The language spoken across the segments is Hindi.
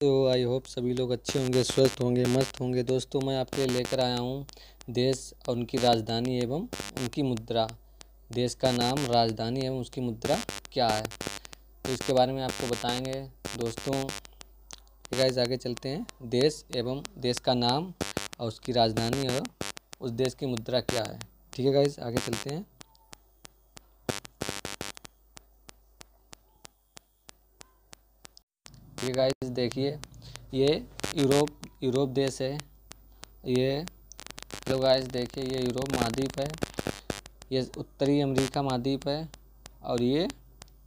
तो आई होप सभी लोग अच्छे होंगे, स्वस्थ होंगे, मस्त होंगे। दोस्तों मैं आपके लिए लेकर आया हूँ देश और उनकी राजधानी एवं उनकी मुद्रा। देश का नाम, राजधानी एवं उसकी मुद्रा क्या है, तो इसके बारे में आपको बताएंगे दोस्तों। गाइस आगे चलते हैं। देश एवं देश का नाम और उसकी राजधानी और उस देश की मुद्रा क्या है। ठीक है गाइस, आगे चलते हैं। ये गाइस देखिए, ये यूरोप देश है। ये हेलो गाइस देखिए, ये यूरोप महाद्वीप है, ये उत्तरी अमेरिका महाद्वीप है और ये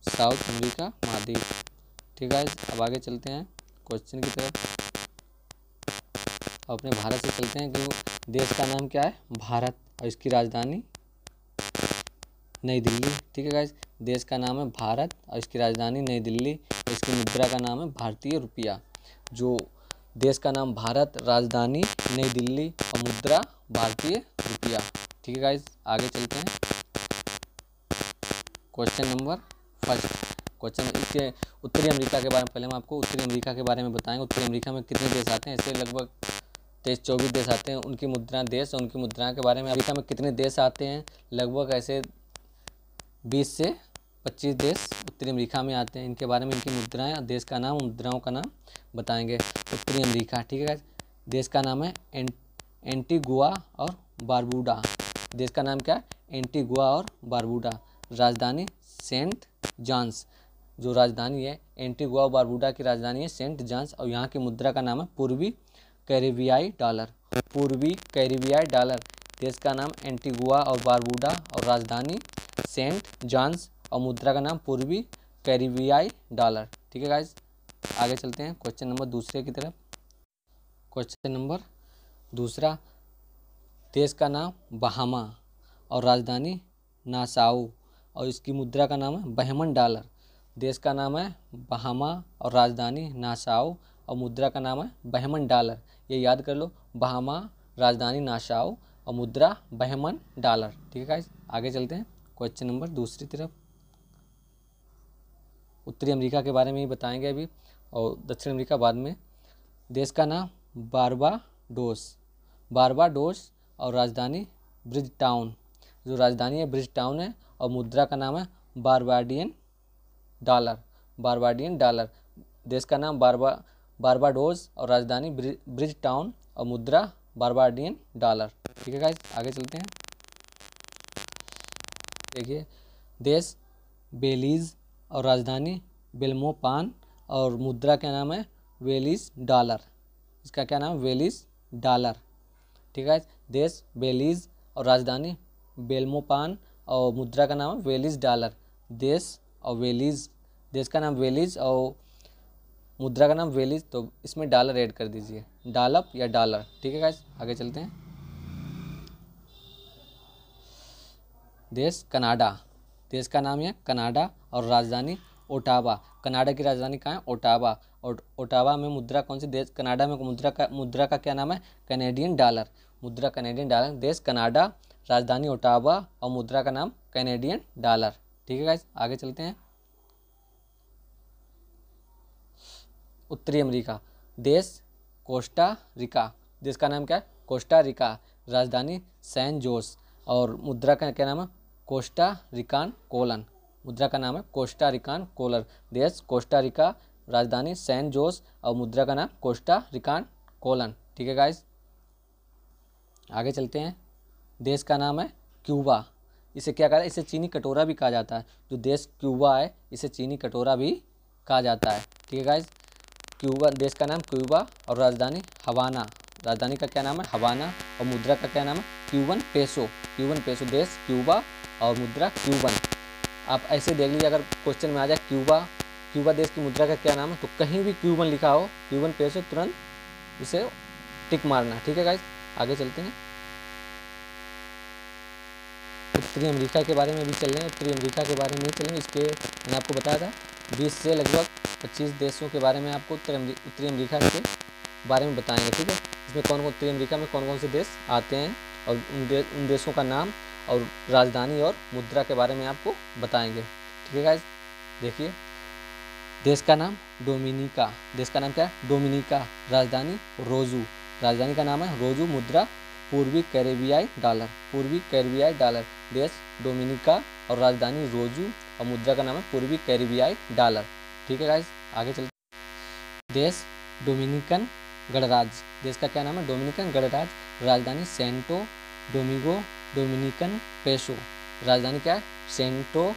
साउथ अमेरिका महाद्वीप। ठीक है गाइस, अब आगे चलते हैं क्वेश्चन की तरफ। अपने भारत से चलते हैं कि देश का नाम क्या है, भारत, और इसकी राजधानी नई दिल्ली। ठीक है गाइस, देश का नाम है भारत और इसकी राजधानी नई दिल्ली और इसकी मुद्रा का नाम है भारतीय रुपया। जो देश का नाम भारत, राजधानी नई दिल्ली और मुद्रा भारतीय रुपया। ठीक है गाइस, आगे चलते हैं क्वेश्चन नंबर फर्स्ट। क्वेश्चन इसके उत्तरी अमेरिका के बारे में, पहले हम आपको उत्तरी अमेरिका के बारे में बताएंगे। उत्तरी अमेरिका में कितने देश आते हैं, ऐसे लगभग 23-24 देश आते हैं। उनकी मुद्रा, देश और उनकी मुद्रा के बारे में, अमेरिका में कितने देश आते हैं, लगभग ऐसे 20 से 25 देश उत्तरी अमेरिका में आते हैं। इनके बारे में, इनकी मुद्राएं, देश का नाम, मुद्राओं का नाम बताएंगे। उत्तरी अमेरिका, ठीक है। देश का नाम है एंटीगुआ और बारबूडा। देश का नाम क्या है, एंटीगुआ और बारबूडा। राजधानी सेंट जॉन्स। जो राजधानी है एंटीगुआ और बारबूडा की राजधानी है सेंट जॉन्स और यहाँ की मुद्रा का नाम है पूर्वी कैरिबियाई डॉलर। पूर्वी कैरिबियाई डॉलर। देश का नाम एंटीगुआ और बारबूडा और राजधानी सेंट जॉन्स और मुद्रा का नाम पूर्वी कैरिबियाई डॉलर। ठीक है गाइस, आगे चलते हैं क्वेश्चन नंबर दूसरे की तरफ। क्वेश्चन नंबर दूसरा, देश का नाम बहामा और राजधानी नासाउ और इसकी मुद्रा का नाम है बहमन डॉलर। देश का नाम है बहामा और राजधानी नासाउ और मुद्रा का नाम है बहमन डॉलर। ये याद कर लो, बहामा, राजधानी नासाउ और मुद्रा बहमन डॉलर। ठीक है गाइस, आगे चलते हैं क्वेश्चन नंबर दूसरी तरफ। उत्तरी अमेरिका के बारे में ही बताएंगे अभी और दक्षिण अमेरिका बाद में। देश का नाम बारबाडोस। बारबाडोस और राजधानी ब्रिज टाउन। जो राजधानी है ब्रिज टाउन है और मुद्रा का नाम है बारबाडियन डॉलर। Barbadian dollar. देश का नाम बारबाडोस और राजधानी ब्रिज टाउन और मुद्रा बारबाडियन डॉलर। ठीक है गाइस, आगे चलते हैं। देखिए, देश बेलीज और राजधानी बेल्मोपान और मुद्रा का नाम है वेलिस डॉलर। इसका क्या नाम है, वेलिस डॉलर। ठीक है, देश बेलीज और राजधानी बेल्मोपान और मुद्रा का नाम है वेलिस डॉलर। देश और वेलिज, देश का नाम वेलिज और मुद्रा का नाम वेलिज, तो इसमें डॉलर ऐड कर दीजिए, डॉलप या डॉलर। ठीक है गाइस, आगे चलते हैं। देश कनाडा। देश का नाम है कनाडा और राजधानी ओटावा। कनाडा की राजधानी कहाँ है, ओटावा। और ओटावा में मुद्रा कौन सी, देश कनाडा में मुद्रा का क्या नाम है, कैनेडियन डॉलर। मुद्रा कैनेडियन डॉलर। देश कनाडा, राजधानी ओटावा और मुद्रा का नाम कैनेडियन डॉलर। ठीक है गाइस, आगे चलते हैं। उत्तरी अमेरिका। देश कोस्टा रिका। देश का नाम क्या है, कोस्टा रिका। राजधानी सैन जोस और मुद्रा का क्या नाम है, कोस्टा रिकान कोलन। मुद्रा का नाम है कोस्टा रिकान कोलर। देश कोस्टा रिका, राजधानी सैन जोस और मुद्रा का नाम कोस्टा रिकान कोलन। ठीक है गाइस, आगे चलते हैं। देश का नाम है क्यूबा। इसे क्या कहा है, इसे चीनी कटोरा भी कहा जाता है। जो देश क्यूबा है इसे चीनी कटोरा भी कहा जाता है। ठीक है गाइस, क्यूबा, देश का नाम क्यूबा और राजधानी हवाना। राजधानी का क्या नाम है, हवाना और मुद्रा का क्या नाम है, क्यूबन पेसो। Cuban peso. देश क्यूबा और मुद्रा क्यूबन। आप ऐसे देख लीजिए, अगर क्वेश्चन में आ जाए क्यूबा देश की मुद्रा का क्या नाम है, तो कहीं भी क्यूबन लिखा हो, क्यूबन पेसो, तुरंत उसे टिक मारना। ठीक है गाइस, आगे चलते हैं। उत्तरी अमेरिका के बारे में भी चल रहे हैं। उत्तरी अमेरिका के बारे में नहीं चलेंगे, इसके मैंने आपको बताया था 20 से लगभग 25 देशों के बारे में आपको उत्तरी अमेरिका के बारे में बताएंगे। ठीक है, इसमें कौन कौन, उत्तरी अमेरिका में कौन कौन से देश आते हैं और उन देशों का नाम और राजधानी और मुद्रा के बारे में आपको बताएंगे। ठीक है गाइस, देखिए देश का नाम डोमिनिका, देश का नाम क्या है डोमिनिका, राजधानी रोजू, राजधानी का नाम है रोजू, मुद्रा पूर्वी कैरेबियाई डॉलर, पूर्वी कैरेबियाई डॉलर, देश डोमिनिका और राजधानी रोजू और मुद्रा का नाम है पूर्वी कैरेबियाई डॉलर। ठीक है गाइस, आगे चलते। देश डोमिनिकन गणराज्य, देश का क्या नाम है डोमिनिकन गणराज्य, राजधानी सेंटो डोमिगो डोमिनिकन पेसो, राजधानी क्या है सेंटो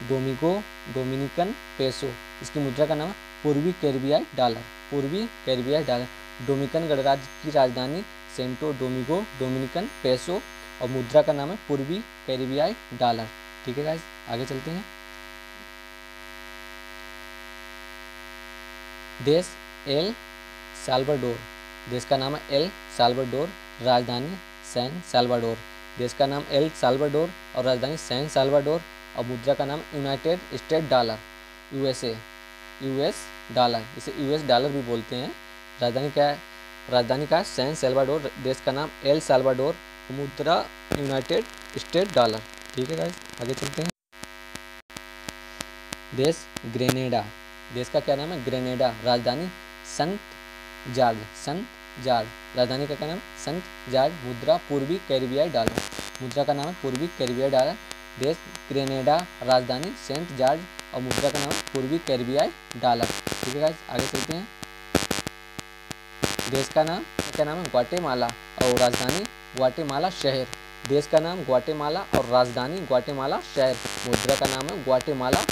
डोमिगो डोमिनिकन पेसो, इसकी मुद्रा का नाम है पूर्वी कैरेबियाई डॉलर, पूर्वी कैरेबियाई डॉलर, डोमिनिकन गणराज्य की राजधानी सेंटो डोमिगो डोमिनिकन पेसो और मुद्रा का नाम है पूर्वी कैरेबियाई डॉलर। ठीक है गाइस, आगे चलते हैं। देश एल साल्वाडोर, देश का नाम है एल साल्वाडोर, राजधानी सैन साल्वाडोर, देश का नाम एल साल्वाडोर और राजधानी सैन साल्वाडोर और मुद्रा का नाम United state dollar, USA, US dollar, इसे यूएस डॉलर भी बोलते हैं। राजधानी क्या है, राजधानी का है सैन साल्वाडोर, देश का नाम एल साल्वाडोर, मुद्रा यूनाइटेड स्टेट डॉलर। ठीक है गाइस, आगे चलते हैं। देश ग्रेनेडा, देश का क्या नाम है ग्रेनेडा, राजधानी संत जॉर्ज, संत जॉर्ज, राजधानी का क्या नाम संत जॉर्ज, मुद्रा पूर्वी कैरेबियाई डॉलर, मुद्रा का नाम है पूर्वी कैरेबियाई डॉलर, देश ग्रेनेडा, राजधानी सेंट जॉर्ज और मुद्रा का नाम पूर्वी कैरेबियाई डॉलर। ठीक है गाइस, आगे चलते हैं। देश का नाम क्या नाम है ग्वाटेमाला और राजधानी ग्वाटेमाला शहर, देश का नाम ग्वाटेमाला और राजधानी ग्वाटेमाला शहर, मुद्रा का नाम है ग्वाटेमाला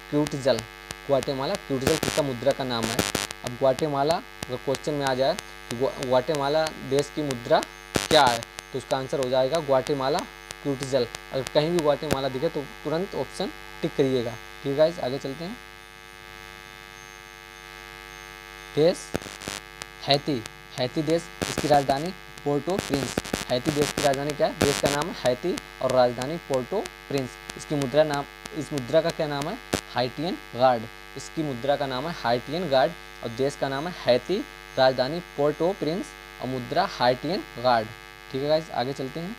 क्यूटजल, ग्वाटेमाला क्यूटजल किसका मुद्रा का नाम है। अब ग्वाटेमाला अगर क्वेश्चन में आ जाए तो ग्वाटेमाला देश की मुद्रा क्या है, तो उसका आंसर हो जाएगा ग्वाटेमाला क्यूटजल। अगर कहीं भी ग्वाटेमाला दिखे तो तुरंत ऑप्शन टिक करिएगा। ठीक है गाइस, आगे चलते हैं। देश हैती, हैती देश, इसकी राजधानी पोर्टो प्रिंस, हैती देश की राजधानी क्या है, देश का नाम है हैती और राजधानी पोर्टो प्रिंस, इसकी मुद्रा नाम, इस मुद्रा का क्या नाम है हाइटियन गार्ड, इसकी मुद्रा का नाम है हाइटियन गार्ड और देश का नाम है हैती, राजधानी पोर्टो प्रिंस और मुद्रा हाइटियन गार्ड। ठीक है गाइस, आगे चलते हैं।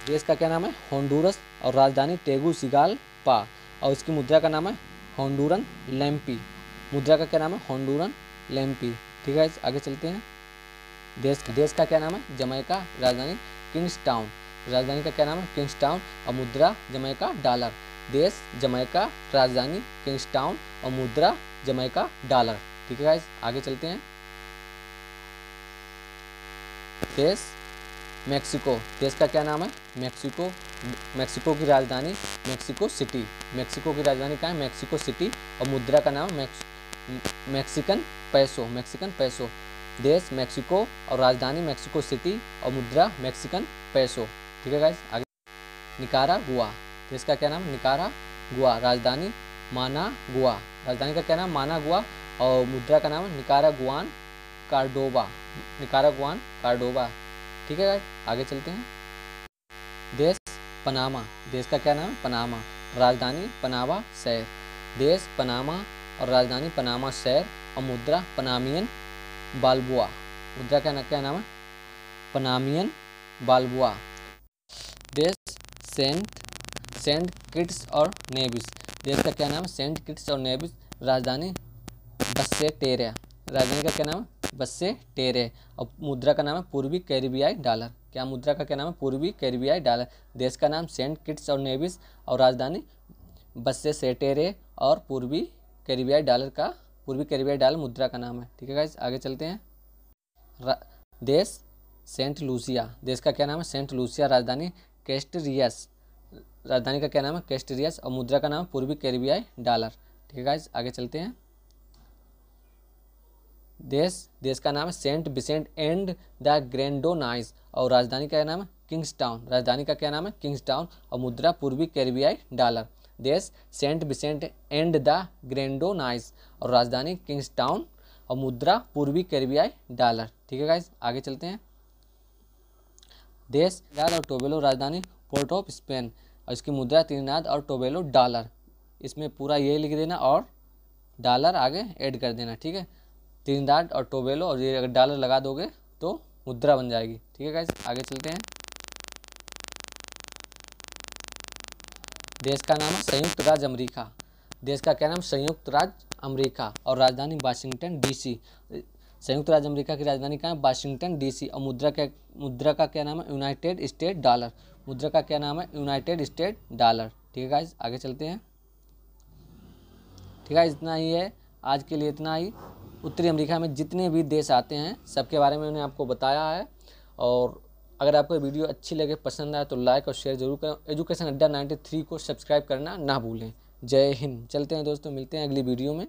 देश का क्या नाम है होंडुरस और राजधानी टेगुसिगाल्पा और इसकी मुद्रा का नाम है होंडुरन लैम्पी, मुद्रा का क्या नाम है होंडुरन लैम्पी। ठीक है गाइस, आगे चलते हैं। देश का क्या नाम है जमैका, राजधानी किंग्सटाउन, राजधानी का क्या नाम है किंग्सटाउन और मुद्रा जमैका डॉलर, देश जमैका, राजधानी किंग्सटाउन और मुद्रा जमैका डॉलर। ठीक है गाइस, आगे चलते हैं। देश मेक्सिको, देश का क्या नाम है मेक्सिको, मेक्सिको की राजधानी मेक्सिको सिटी, मेक्सिको की राजधानी क्या है मेक्सिको सिटी और मुद्रा का नाम मैक्सिकन पैसो, मैक्सिकन पैसो, देश मेक्सिको और राजधानी मेक्सिको सिटी और मुद्रा मैक्सिकन पैसो। ठीक है गाइस, आगे। निकारागुआ, देश का क्या नाम निकारागुआ, राजधानी मानागुआ, राजधानी का क्या नाम मानागुआ और मुद्रा का नाम है निकारागुआन कार्डोबा, निकारागुआन कार्डोबा। ठीक है गाइस, आगे चलते हैं। देश पनामा, देश का क्या नाम है पनामा, राजधानी पनामा शहर, देश पनामा और राजधानी पनामा शहर और मुद्रा पनामियन बाल्बुआ, मुद्रा का क्या नाम है पनामियन बाल्बुआ, देश सेंट किट्स और नेविस, देश का क्या नाम है सेंट किट्स और नेविस, राजधानी बस्से टेरे, राजधानी का क्या नाम है बस्से टेरे और मुद्रा का नाम है पूर्वी कैरेबियाई डॉलर, क्या मुद्रा का क्या नाम है पूर्वी कैरेबियाई डॉलर, देश का नाम सेंट किट्स और नेविस और राजधानी बस्से सेटेरे और पूर्वी कैरेबियाई डॉलर का, पूर्वी कैरेबियाई डॉलर मुद्रा का नाम है। ठीक है गाइस, आगे चलते हैं। देश सेंट लूसिया, देश का क्या नाम है सेंट लूसिया, राजधानी कैस्टरियस, राजधानी का क्या नाम है कैस्टरियस और मुद्रा का नाम है पूर्वी कैरेबियाई डॉलर। ठीक है गाइस, आगे चलते हैं। देश का नाम है सेंट विसेंट एंड द ग्रेंडोनाइज और राजधानी का नाम है किंग्सटाउन, राजधानी का क्या नाम है किंग्सटाउन और मुद्रा पूर्वी कैरेबियाई डॉलर, देश सेंट विसेंट एंड द ग्रेंडोनाइज और राजधानी किंग्सटाउन और मुद्रा पूर्वी कैरेबियाई डॉलर। ठीक है गाइस, आगे चलते हैं। देश त्रिनिदाद और टोबैगो, राजधानी पोर्ट ऑफ स्पेन और इसकी मुद्रा त्रिनिदाद और टोबैगो डॉलर, इसमें पूरा ये लिख देना और डॉलर आगे ऐड कर देना। ठीक है, त्रिनिदाद और टोबैगो और ये अगर डॉलर लगा दोगे तो मुद्रा बन जाएगी। ठीक है गाइस, आगे चलते हैं। देश का नाम है संयुक्त राज्य अमेरिका, देश का क्या नाम, संयुक्त राज्य अमेरिका, और राजधानी वाशिंगटन डीसी। संयुक्त राज्य अमेरिका की राजधानी कहाँ है, वाशिंगटन डीसी। और मुद्रा का क्या नाम है, यूनाइटेड स्टेट डॉलर। मुद्रा का क्या नाम है, यूनाइटेड स्टेट डॉलर। ठीक है गाइस, आगे चलते हैं। ठीक है, इतना ही है आज के लिए, इतना ही। उत्तरी अमेरिका में जितने भी देश आते हैं सबके बारे में मैंने आपको बताया है। और अगर आपको वीडियो अच्छी लगे, पसंद आए, तो लाइक और शेयर जरूर करें। एजुकेशन अड्डा 93 को सब्सक्राइब करना ना भूलें। जय हिंद। चलते हैं दोस्तों, मिलते हैं अगली वीडियो में।